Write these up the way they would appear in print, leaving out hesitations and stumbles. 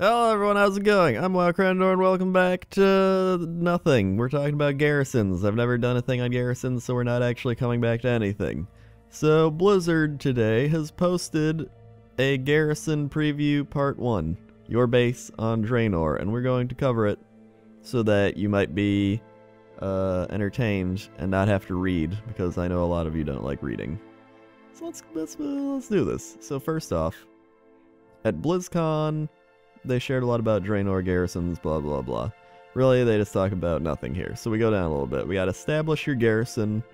Hello everyone, how's it going? I'm Wowcrendor and welcome back to nothing. We're talking about garrisons. I've never done a thing on garrisons, so we're not actually coming back to anything. So Blizzard today has posted a garrison preview part 1, your base on Draenor, and we're going to cover it so that you might be entertained and not have to read, because I know a lot of you don't like reading. So let's do this. So first off, at BlizzCon, they shared a lot about Draenor garrisons, blah blah blah. Really, they just talk about nothing here. So we go down a little bit. We got to establish your garrison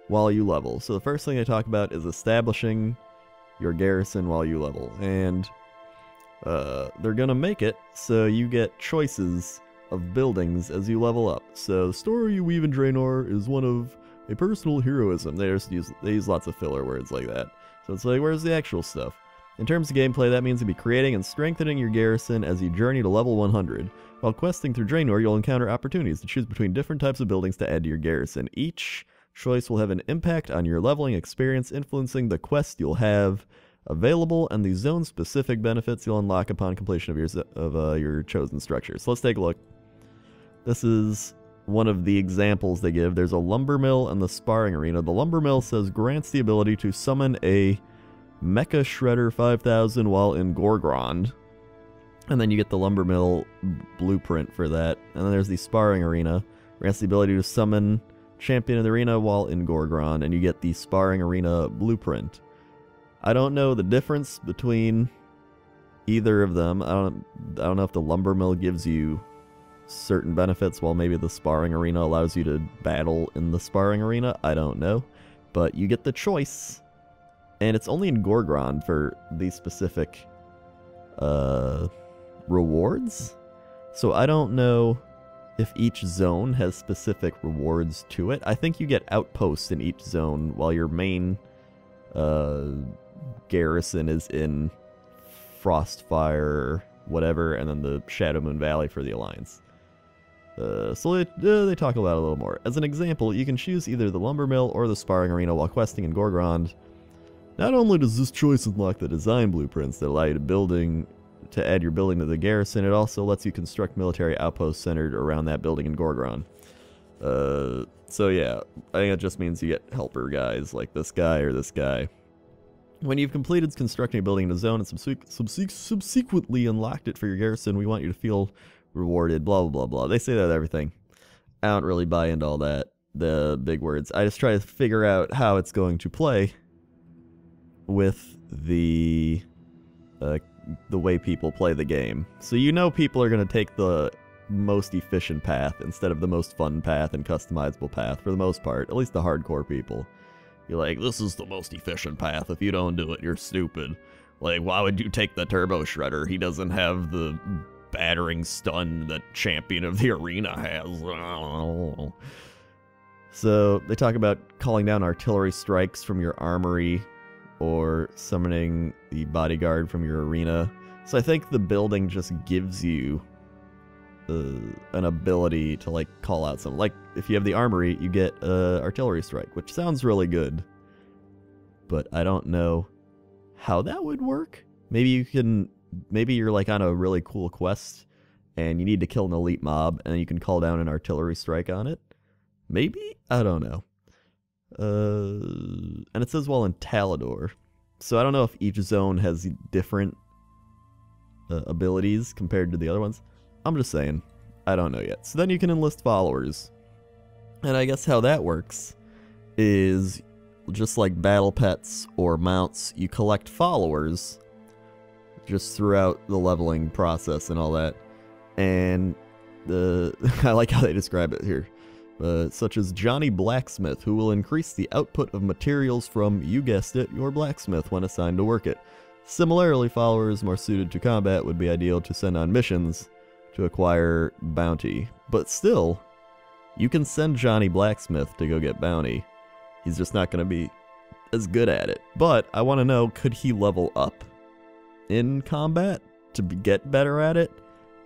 while you level. So the first thing they talk about is establishing your garrison while you level. And they're going to make it so you get choices of buildings as you level up. So the story you weave in Draenor is one of a personal heroism. They use lots of filler words like that. So it's like, where's the actual stuff? In terms of gameplay, that means you'll be creating and strengthening your garrison as you journey to level 100. While questing through Draenor, you'll encounter opportunities to choose between different types of buildings to add to your garrison. Each choice will have an impact on your leveling experience, influencing the quest you'll have available and the zone-specific benefits you'll unlock upon completion of your chosen structure. So let's take a look. This is one of the examples they give. There's a lumber mill and the sparring arena. The lumber mill says grants the ability to summon a Mecha Shredder 5000 while in Gorgrond. And then you get the lumber mill blueprint for that. And then there's the sparring arena. Grants the ability to summon champion of the arena while in Gorgrond, and you get the sparring arena blueprint. I don't know the difference between either of them. I don't know if the lumber mill gives you certain benefits while maybe the sparring arena allows you to battle in the sparring arena. I don't know. But you get the choice. And it's only in Gorgrond for these specific rewards. So I don't know if each zone has specific rewards to it. I think you get outposts in each zone while your main garrison is in Frostfire, whatever, and then the Shadowmoon Valley for the Alliance. So they talk about it a little more. As an example, you can choose either the lumber mill or the sparring arena while questing in Gorgrond. Not only does this choice unlock the design blueprints that allow you to add your building to the garrison, it also lets you construct military outposts centered around that building in Gorgrond. So yeah, I think it just means you get helper guys like this guy or this guy. When you've completed constructing a building in a zone and subsequently unlocked it for your garrison, we want you to feel rewarded, blah blah blah blah. They say that with everything. I don't really buy into all that, the big words. I just try to figure out how it's going to play with the way people play the game. So you know people are going to take the most efficient path instead of the most fun path and customizable path for the most part, at least the hardcore people. You're like, this is the most efficient path. If you don't do it, you're stupid. Like, why would you take the Turbo Shredder? He doesn't have the battering stun that Champion of the Arena has. So they talk about calling down artillery strikes from your armory or summoning the bodyguard from your arena. So I think the building just gives you an ability to like call out something. Like if you have the armory, you get artillery strike, which sounds really good. But I don't know how that would work. Maybe you're like on a really cool quest and you need to kill an elite mob and you can call down an artillery strike on it. Maybe? I don't know. And it says while in Talador. So I don't know if each zone has different abilities compared to the other ones. I'm just saying. I don't know yet. So then you can enlist followers. And I guess how that works is just like battle pets or mounts, you collect followers just throughout the leveling process and all that. And I like how they describe it here. Such as Johnny Blacksmith, who will increase the output of materials from, you guessed it, your blacksmith when assigned to work it. Similarly, followers more suited to combat would be ideal to send on missions to acquire bounty. But still, you can send Johnny Blacksmith to go get bounty. He's just not going to be as good at it. But I want to know, could he level up in combat to get better at it?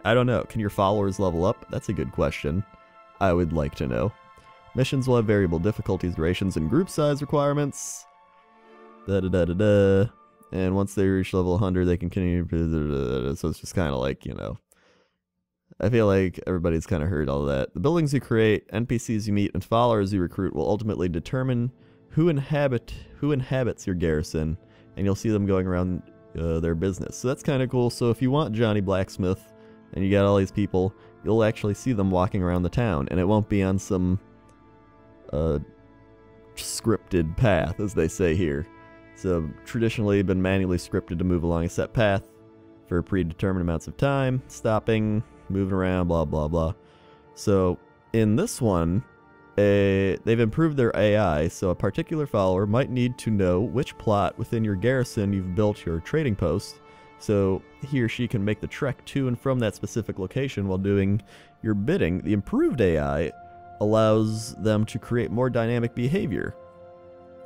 I don't know. Can your followers level up? That's a good question. I would like to know. Missions will have variable difficulties, durations, and group size requirements. and once they reach level 100, they can continue. So it's just kind of like, you know, I feel like everybody's kind of heard all of that. The buildings you create, NPCs you meet, and followers you recruit will ultimately determine who inhabits your garrison, and you'll see them going around their business. So that's kind of cool. So if you want Johnny Blacksmith, and you got all these people, you'll actually see them walking around the town, and it won't be on some scripted path, as they say here. So traditionally been manually scripted to move along a set path for predetermined amounts of time, stopping, moving around, blah blah blah. So in this one, they've improved their AI, so a particular follower might need to know which plot within your garrison you've built your trading post, so he or she can make the trek to and from that specific location while doing your bidding. The improved AI allows them to create more dynamic behavior,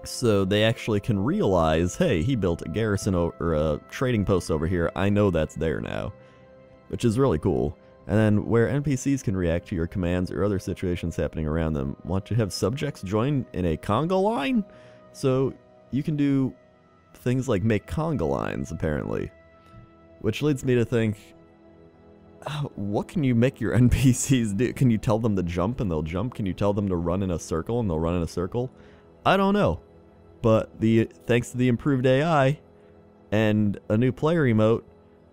so they actually can realize, hey, he built a garrison or a trading post over here, I know that's there now, which is really cool. And then where NPCs can react to your commands or other situations happening around them, want to have subjects join in a conga line? So you can do things like make conga lines, apparently. Which leads me to think, what can you make your NPCs do? Can you tell them to jump and they'll jump? Can you tell them to run in a circle and they'll run in a circle? I don't know. But thanks to the improved AI and a new player emote,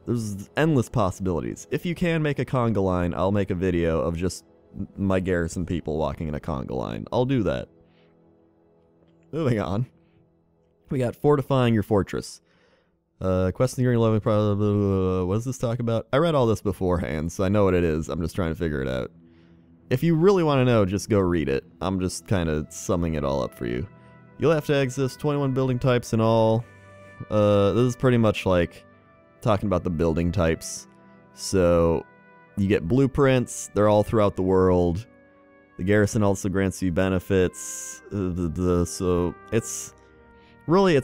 there's endless possibilities. If you can make a conga line, I'll make a video of just my garrison people walking in a conga line. I'll do that. Moving on. We got fortifying your fortress. Questing your 11, what does this talk about? I read all this beforehand, so I know what it is. I'm just trying to figure it out. If you really want to know, just go read it. I'm just kind of summing it all up for you. You'll have to access 21 building types in all. This is pretty much like talking about the building types. So you get blueprints, they're all throughout the world. The garrison also grants you benefits. So it's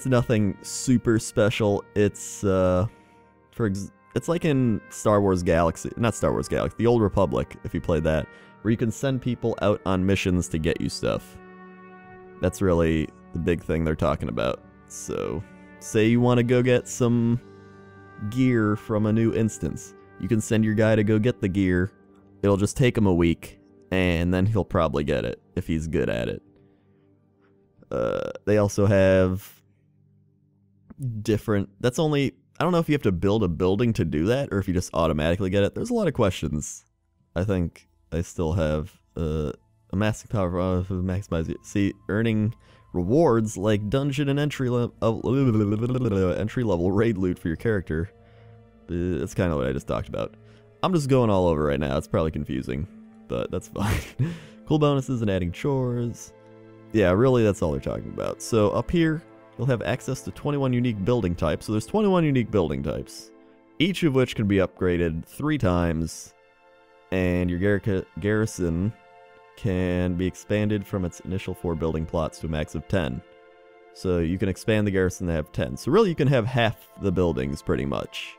nothing super special. It's it's like in Star Wars Galaxy, not Star Wars Galaxy, the Old Republic, if you played that, where you can send people out on missions to get you stuff. That's really the big thing they're talking about. So say you want to go get some gear from a new instance, you can send your guy to go get the gear. It'll just take him a week, and then he'll probably get it if he's good at it. They also have different, that's only, I don't know if you have to build a building to do that or if you just automatically get it. There's a lot of questions. I think I still have amassing power for maximize, see, earning rewards like dungeon and entry level raid loot for your character. That's kind of what I just talked about. I'm just going all over right now. It's probably confusing, but that's fine. Cool bonuses and adding chores. Yeah, really, that's all they're talking about. So up here, you'll have access to 21 unique building types. So there's 21 unique building types, each of which can be upgraded 3 times, and your garrison can be expanded from its initial 4 building plots to a max of 10. So you can expand the garrison to have 10. So really you can have half the buildings pretty much.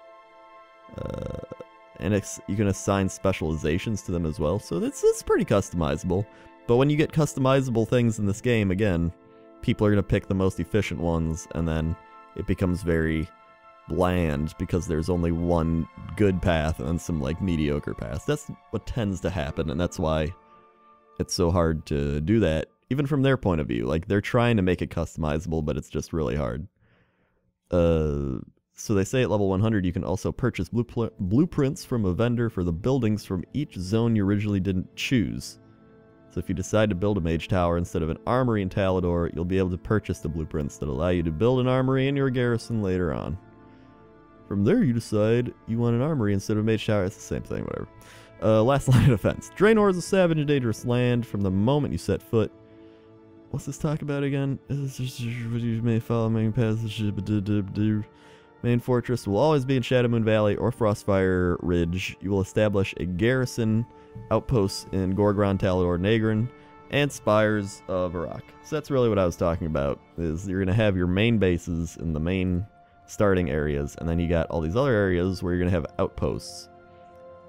And you can assign specializations to them as well. So it's pretty customizable. But when you get customizable things in this game, again, people are going to pick the most efficient ones, and then it becomes very bland because there's only one good path and then some like mediocre paths. That's what tends to happen, and that's why it's so hard to do that, even from their point of view. Like, they're trying to make it customizable, but it's just really hard. So they say at level 100 you can also purchase blueprints from a vendor for the buildings from each zone you originally didn't choose. So if you decide to build a mage tower instead of an armory in Talador, you'll be able to purchase the blueprints that allow you to build an armory in your garrison later on. From there you decide you want an armory instead of a mage tower. It's the same thing, whatever. Last line of defense. Draenor is a savage and dangerous land from the moment you set foot. What's this talk about again? You may follow main passage. Main fortress will always be in Shadowmoon Valley or Frostfire Ridge. You will establish a garrison outposts in Gorgron, Talador, Nagrin, and Spires of Arak. So that's really what I was talking about, is you're going to have your main bases in the main starting areas, and then you got all these other areas where you're going to have outposts.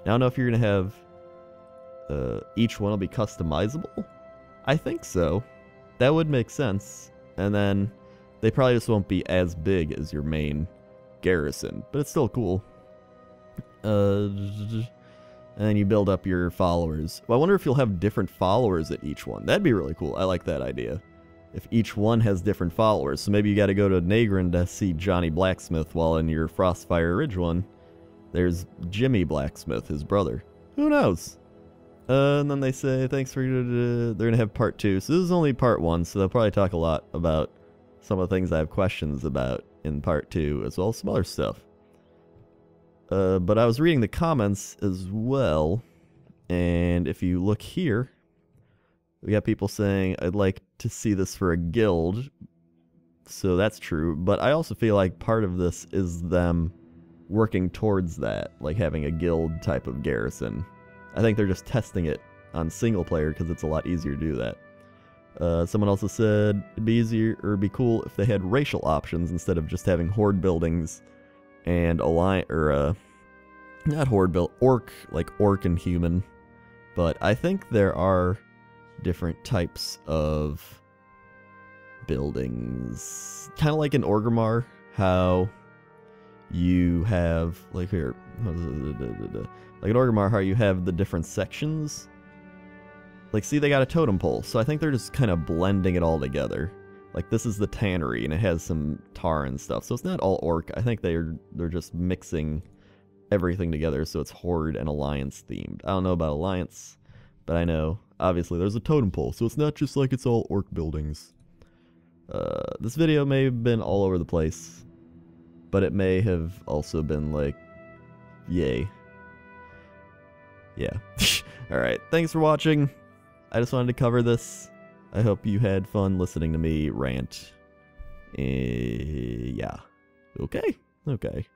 Now, I don't know if you're going to have each one will be customizable. I think so. That would make sense. And then They probably just won't be as big as your main garrison, but it's still cool. And then you build up your followers. Well, I wonder if you'll have different followers at each one. That'd be really cool. I like that idea. If each one has different followers. So maybe you got to go to Nagrin to see Johnny Blacksmith, while in your Frostfire Ridge one, there's Jimmy Blacksmith, his brother. Who knows? And then they say, thanks for... they're going to have part 2. So this is only part 1, so they'll probably talk a lot about some of the things I have questions about in part 2, as well as some other stuff. But I was reading the comments as well, and if you look here, we got people saying, I'd like to see this for a guild, so that's true, but I also feel like part of this is them working towards that, like having a guild type of garrison. I think they're just testing it on single player because it's a lot easier to do that. Someone also said it'd be easier, or it'd be cool if they had racial options instead of just having horde buildings and not horde build, orc, like orc and human. But I think there are different types of buildings, kind of like in Orgrimmar, how you have, like here, like in Orgrimmar, how you have the different sections. Like, see, they got a totem pole, so I think they're just kind of blending it all together. Like, this is the tannery, and it has some tar and stuff, so it's not all orc. I think they're just mixing everything together, so it's horde and alliance themed. I don't know about alliance, but I know, obviously, there's a totem pole, so it's not just like it's all orc buildings. This video may have been all over the place, but it may have also been like, yay. Yeah. Alright, thanks for watching. I just wanted to cover this. I hope you had fun listening to me rant. Yeah. Okay. Okay.